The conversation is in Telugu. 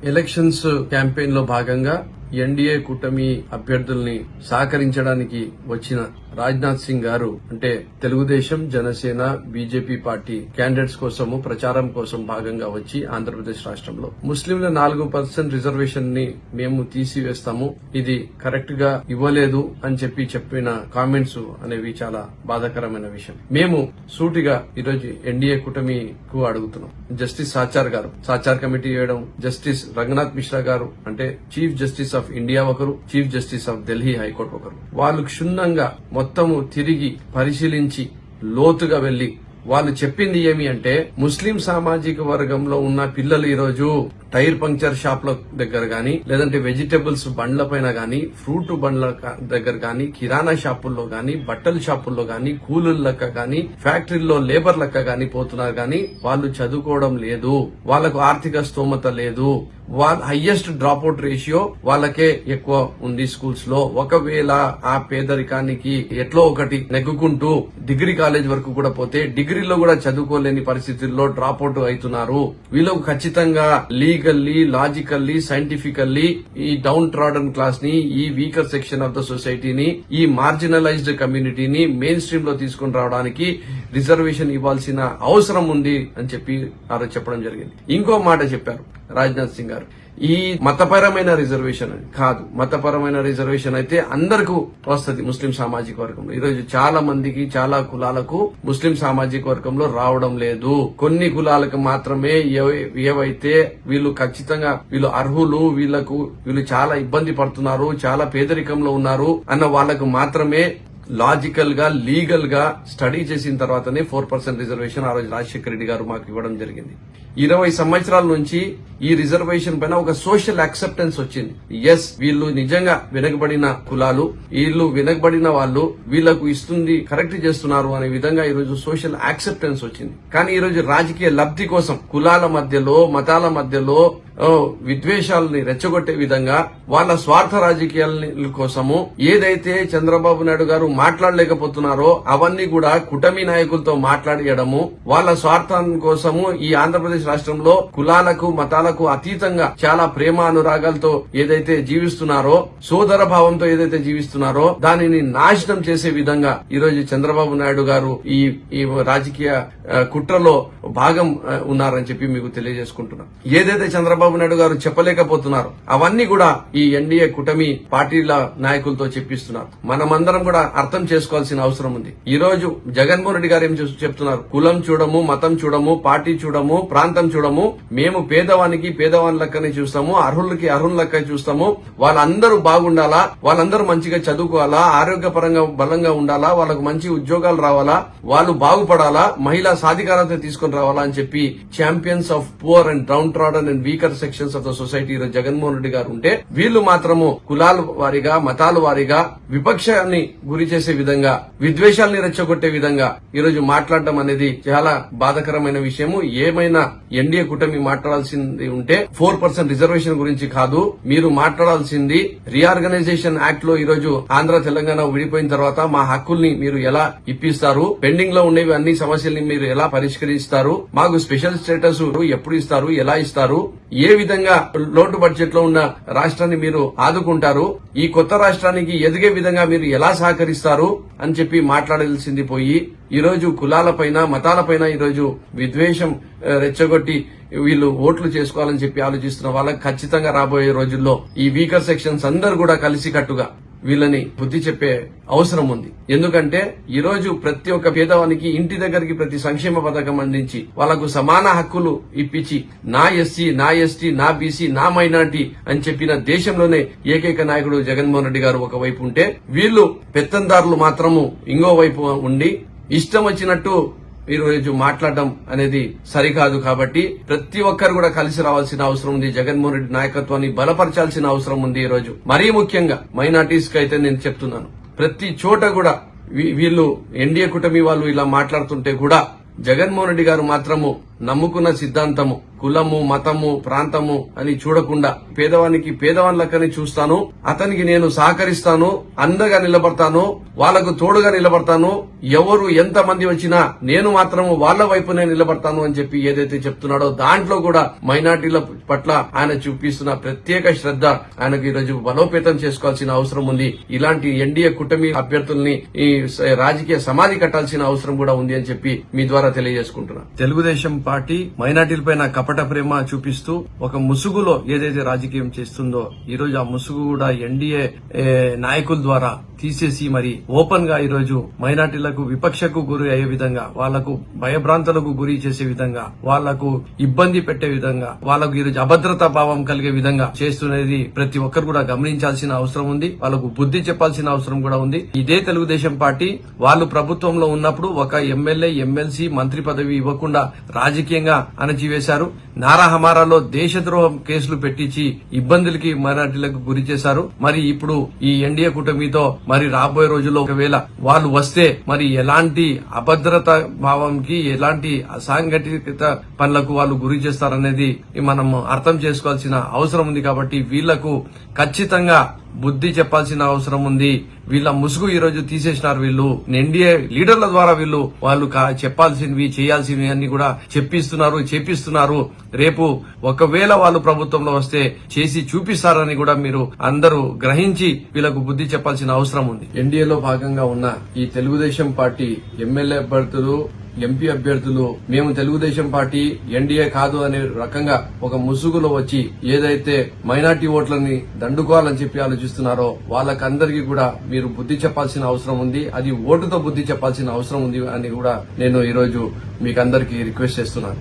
ఎలక్షన్స్ క్యాంపెయిన్ లో భాగంగా ఎన్డీఏ కూటమి అభ్యర్థుల్ని సహకరించడానికి వచ్చిన రాజ్నాథ్ సింగ్ గారు అంటే Telugu Desam, Janasena, BJP party candidates కోసము ప్రచారం కోసం భాగంగా వచ్చి ఆంధ్రప్రదేశ్ రాష్ట్రంలో ముస్లింల 4% రిజర్వేషన్ ని మేము తీసివేస్తాము, ఇది కరెక్ట్ గా ఇవ్వలేదు అని చెప్పిన కామెంట్స్ అనేవి చాలా బాధాకరమైన విషయం. మేము సూటిగా ఈరోజు ఎన్డీఏ కూటమికు అడుగుతున్నాం. జస్టిస్ సాచార్ కమిటీ వేయడం, జస్టిస్ రంగనాథ్ మిశ్రా గారు అంటే చీఫ్ జస్టిస్ ఆఫ్ ఇండియా ఒకరు, chief justice of Delhi high court ఒకరు, వాళ్ళు క్షుణ్ణంగా మొత్తము తిరిగి పరిశీలించి లోతుగా వెళ్లి వాళ్ళు చెప్పింది ఏమి అంటే ముస్లిం సామాజిక వర్గంలో ఉన్న పిల్లలు ఈరోజు టైర్ పంక్చర్ షాప్ల దగ్గర గాని, లేదంటే వెజిటబుల్స్ బండ్ల పైన గాని, ఫ్రూట్ బండ్ల దగ్గర గాని, కిరాణా షాపుల్లో గాని, బట్టల షాపుల్లో గాని, కూలీల లెక్క గాని, ఫ్యాక్టరీల్లో లేబర్ లెక్క గాని పోతున్నారు గాని వాళ్ళు చదువుకోవడం లేదు, వాళ్లకు ఆర్థిక స్తోమత లేదు, హైయెస్ట్ డ్రాప్ అవుట్ రేషియో వాళ్ళకే ఎక్కువ ఉంది స్కూల్స్ లో. ఒకవేళ ఆ పేదరికానికి ఎట్లో ఒకటి నెగ్గుకుంటూ డిగ్రీ కాలేజ్ వరకు కూడా పోతే డిగ్రీలో కూడా చదువుకోలేని పరిస్థితుల్లో డ్రాప్ అవుట్ అవుతున్నారు. వీళ్ళకు ఖచ్చితంగా లీగల్లీ, లాజికల్లీ, సైంటిఫికల్లీ ఈ డౌన్ ట్రాడన్ క్లాస్ ని, ఈ వీకర్ సెక్షన్ ఆఫ్ ద సొసైటీని, ఈ మార్జినలైజ్డ్ కమ్యూనిటీని మెయిన్ స్ట్రీమ్ లో తీసుకుని రావడానికి రిజర్వేషన్ ఇవ్వాల్సిన అవసరం ఉంది అని చెప్పి ఆ రోజు చెప్పడం జరిగింది. ఇంకో మాట చెప్పారు రాజ్నాథ్ సింగ్ గారు, ఈ మతపరమైన రిజర్వేషన్ కాదు, మతపరమైన రిజర్వేషన్ అయితే అందరికీ వస్తుంది ముస్లిం సామాజిక వర్గంలో. ఈరోజు చాలా మందికి, చాలా కులాలకు ముస్లిం సామాజిక వర్గంలో రావడం లేదు. కొన్ని కులాలకు మాత్రమే ఏవైతే వీళ్ళు ఖచ్చితంగా వీళ్ళు అర్హులు, వీళ్ళు చాలా ఇబ్బంది పడుతున్నారు, చాలా పేదరికంలో ఉన్నారు అన్న వాళ్లకు మాత్రమే లాజికల్ గా, లీగల్ గా స్టడీ చేసిన తర్వాతనే 4% రిజర్వేషన్ ఆ రోజు రాజశేఖర రెడ్డి గారు మాకు ఇవ్వడం జరిగింది. 20 సంవత్సరాల నుంచి ఈ రిజర్వేషన్ పైన ఒక సోషల్ యాక్సెప్టెన్స్ వచ్చింది. ఎస్, వీళ్ళు నిజంగా వెనకబడిన కులాలు, వీళ్ళు వెనకబడిన వాళ్ళు, వీళ్లకు ఇస్తుంది కరెక్ట్ చేస్తున్నారు అనే విధంగా ఈ రోజు సోషల్ యాక్సెప్టెన్స్ వచ్చింది. కానీ ఈ రోజు రాజకీయ లబ్ధి కోసం కులాల మధ్యలో, మతాల మధ్యలో విద్వేషాలని రెచ్చగొట్టే విధంగా వాళ్ళ స్వార్థ రాజకీయాల కోసము ఏదైతే చంద్రబాబు నాయుడు గారు మాట్లాడలేకపోతున్నారో అవన్నీ కూడా కూటమి నాయకులతో మాట్లాడియడము, వాళ్ళ స్వార్థం కోసము ఈ ఆంధ్రప్రదేశ్ రాష్ట్రంలో కులాలకు, మతాలకు అతీతంగా చాలా ప్రేమ అనురాగాలతో ఏదైతే జీవిస్తున్నారో, సోదర భావంతో ఏదైతే జీవిస్తున్నారో దానిని నాశనం చేసే విధంగా ఈరోజు చంద్రబాబు నాయుడు గారు ఈ రాజకీయ కుట్రలో భాగం ఉన్నారని చెప్పి మీకు తెలియజేసుకుంటున్నాను. ఏదైతే చంద్రబాబు నాయుడు గారు చెప్పలేకపోతున్నారు అవన్నీ కూడా ఈ ఎన్డీఏ కూటమి పార్టీల నాయకులతో చెప్పిస్తున్నారు. మనమందరం కూడా అర్థం చేసుకోవాల్సిన అవసరం ఉంది. ఈ రోజు జగన్మోహన్ రెడ్డి గారు ఏం చెప్తున్నారు, కులం చూడము, మతం చూడము, పార్టీ చూడము, ప్రాంతం చూడము, మేము పేదవాని లెక్కనే చూస్తాము, అర్హులకి అర్హుల లెక్క చూస్తాము, వాళ్ళందరూ బాగుండాలా, వాళ్ళందరూ మంచిగా చదువుకోవాలా, ఆరోగ్యపరంగా బలంగా ఉండాలా, వాళ్ళకు మంచి ఉద్యోగాలు రావాలా, వాళ్ళు బాగుపడాలా, మహిళా సాధికారత తీసుకుని రావాలా అని చెప్పి champions of poor and down trodden and weaker sections of the society Jaganmohan Reddy గారు ఉంటే, వీళ్లు మాత్రము కులాల వారిగా, మతాల వారిగా విపక్షాన్ని గురి చేసే విధంగా, విద్వేషాల్ని రెచ్చగొట్టే విధంగా ఈరోజు మాట్లాడడం అనేది చాలా బాధాకరమైన విషయము. ఏమైనా ఎన్డీఏ కూటమి మాట్లాడాల్సింది ఉంటే 4% రిజర్వేషన్ గురించి కాదు, మీరు మాట్లాడాల్సింది రీఆర్గనైజేషన్ యాక్ట్ లో ఈరోజు ఆంధ్ర తెలంగాణ విడిపోయిన తర్వాత మా హక్కుల్ని మీరు ఎలా ఇప్పిస్తారు, పెండింగ్ లో ఉండేవి అన్ని సమస్యల్ని మీరు ఎలా పరిష్కరిస్తారు, మాకు స్పెషల్ స్టేటస్ ఎప్పుడు ఇస్తారు, ఎలా ఇస్తారు, ఏ విధంగా లోటు బడ్జెట్ లో ఉన్న రాష్ట్రాన్ని మీరు ఆదుకుంటారు, ఈ కొత్త రాష్ట్రానికి ఎదిగే విధంగా మీరు ఎలా సహకరిస్తారు అని చెప్పి మాట్లాడాల్సింది పోయి ఈరోజు కులాలపైన, మతాలపైన ఈరోజు విద్వేషం రెచ్చగొట్టి వీళ్ళు ఓట్లు చేసుకోవాలని చెప్పి ఆలోచిస్తున్న వాళ్ళకి ఖచ్చితంగా రాబోయే రోజుల్లో ఈ వీకర్ సెక్షన్స్ అందరూ కూడా కలిసికట్టుగా వీళ్ళని బుద్ధి చెప్పే అవసరం ఉంది. ఎందుకంటే ఈ రోజు ప్రతి ఒక్క పేదవానికి ఇంటి దగ్గరికి ప్రతి సంక్షేమ పథకం అందించి వాళ్లకు సమాన హక్కులు ఇప్పించి నా ఎస్సీ, నా ఎస్టీ, నా బీసీ, నా మైనార్టీ అని చెప్పిన దేశంలోనే ఏకైక నాయకుడు జగన్మోహన్ రెడ్డి గారు ఒకవైపు ఉంటే, వీళ్ళు పెత్తందారులు మాత్రము ఇంకో వైపు ఉండి ఇష్టం వచ్చినట్టు ఈ రోజు మాట్లాడడం అనేది సరికాదు. కాబట్టి ప్రతి ఒక్కరు కూడా కలిసి రావాల్సిన అవసరం ఉంది. జగన్మోహన్ రెడ్డి నాయకత్వాన్ని బలపరచాల్సిన అవసరం ఉంది. ఈ రోజు మరీ ముఖ్యంగా మైనార్టీస్ కి అయితే నేను చెప్తున్నాను, ప్రతి చోట కూడా వీళ్ళు ఎన్డీఏ కూటమి వాళ్ళు ఇలా మాట్లాడుతుంటే కూడా జగన్మోహన్ రెడ్డి గారు మాత్రము నమ్ముకున్న సిద్ధాంతము కులము మతము ప్రాంతము అని చూడకుండా పేదవానికి పేదవాళ్ళకని చూస్తాను, అతనికి నేను సహకరిస్తాను, అండగా నిలబడతాను, వాళ్లకు తోడుగా నిలబడతాను, ఎవరు ఎంత మంది వచ్చినా నేను మాత్రము వాళ్ల వైపునే నిలబడతాను అని చెప్పి ఏదైతే చెప్తున్నాడో దాంట్లో కూడా మైనార్టీల పట్ల ఆయన చూపిస్తున్న ప్రత్యేక శ్రద్ధ ఆయనకు ఈరోజు బలోపేతం చేసుకోవాల్సిన అవసరం ఉంది. ఇలాంటి ఎన్డీఏ కూటమి అభ్యర్థుల్ని ఈ రాజకీయ సమాధి కట్టాల్సిన అవసరం కూడా ఉంది అని చెప్పి మీ ద్వారా తెలియజేసుకుంటున్నా. తెలుగుదేశం పార్టీ మైనార్టీలపైన కపట ప్రేమ చూపిస్తూ ఒక ముసుగులో ఏదైతే రాజకీయం చేస్తుందో ఈరోజు ఆ ముసుగు కూడా ఎన్డీఏ నాయకుల ద్వారా తీసేసి మరి ఓపెన్ గా ఈరోజు మైనార్టీలకు విపక్షకు గురి అయ్యే విధంగా, వాళ్లకు భయభ్రాంతులకు గురి చేసే విధంగా, వాళ్లకు ఇబ్బంది పెట్టే విధంగా, వాళ్లకు ఈరోజు అభద్రతా భావం కలిగే విధంగా చేస్తున్నది ప్రతి ఒక్కరు కూడా గమనించాల్సిన అవసరం ఉంది. వాళ్లకు బుద్ధి చెప్పాల్సిన అవసరం కూడా ఉంది. ఇదే తెలుగుదేశం పార్టీ వాళ్ళు ప్రభుత్వంలో ఉన్నప్పుడు ఒక ఎమ్మెల్యే ఎమ్మెల్సీ మంత్రి పదవి ఇవ్వకుండా రాజకీయంగా అణచివేశారు. నారాహమారాలో దేశద్రోహం కేసులు పెట్టించి ఇబ్బందులకి మైనార్టీలకు గురి చేశారు. మరి ఇప్పుడు ఈ ఎన్డీఏ కూటమితో మరి రాబోయే రోజుల్లో ఒకవేళ వాళ్ళు వస్తే మరి ఎలాంటి అభద్రత భావంకి ఎలాంటి అసాంఘటిత పనులకు వాళ్ళు గురి చేస్తారనేది మనం అర్థం చేసుకోవాల్సిన అవసరం ఉంది. కాబట్టి వీళ్లకు ఖచ్చితంగా బుద్ధి చెప్పాల్సిన అవసరం ఉంది. వీళ్ళ ముసుగు ఈ రోజు తీసేసినారు. వీళ్ళు ఎన్డీఏ లీడర్ల ద్వారా వాళ్ళు చెప్పాల్సినవి చేయాల్సినవి అన్ని కూడా చేపిస్తున్నారు. రేపు ఒకవేళ వాళ్ళు ప్రభుత్వంలో వస్తే చేసి చూపిస్తారని కూడా మీరు అందరూ గ్రహించి వీళ్ళకు బుద్ధి చెప్పాల్సిన అవసరం ఉంది. ఎన్డీఏలో భాగంగా ఉన్న ఈ తెలుగుదేశం పార్టీ ఎమ్మెల్యే అభ్యర్థులు ఎంపీ అభ్యర్థులు మేము తెలుగుదేశం పార్టీ ఎన్డీఏ కాదు అనే రకంగా ఒక ముసుగులో వచ్చి ఏదైతే మైనార్టీ ఓట్లని దండుకోవాలని చెప్పి ఆలోచిస్తున్నారో వాళ్ళకందరికీ కూడా మీరు బుద్ధి చెప్పాల్సిన అవసరం ఉంది. అది ఓటుతో బుద్ధి చెప్పాల్సిన అవసరం ఉంది అని కూడా నేను ఈరోజు మీకందరికీ రిక్వెస్ట్ చేస్తున్నాను.